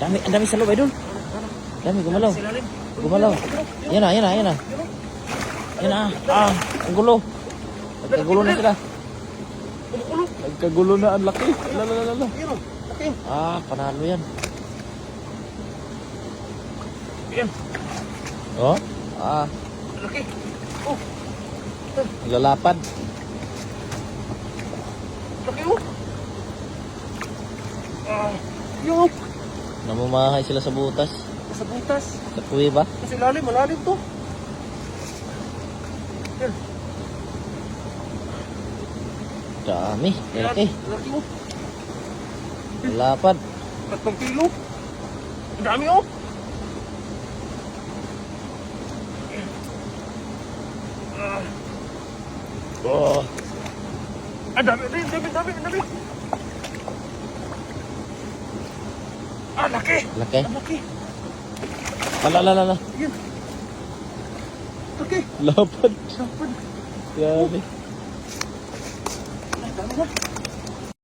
Ang dami sa loob, idol. Dami, gumalaw. Gumalaw. Yan na, yan na, yan na. Yan na. Ang gulo. Nagkagulo na sila. Nagkagulo na, ang laki. Lala. Panalo yan. Yan. Oh? Laki. Lalapad. Laki oh. Yung Namamahay sila sa butas. sa butas. Sa kuwi ba? Kasi malalim to. Yan. Dami. Laki. Laki oh. Lalapad. 3 kilo. Ang dami oh. Oh. Dami. Laki. Laki. Ang laki. Lala. Yan. Laki. Lapad. Dapat. Grabe. Dami na.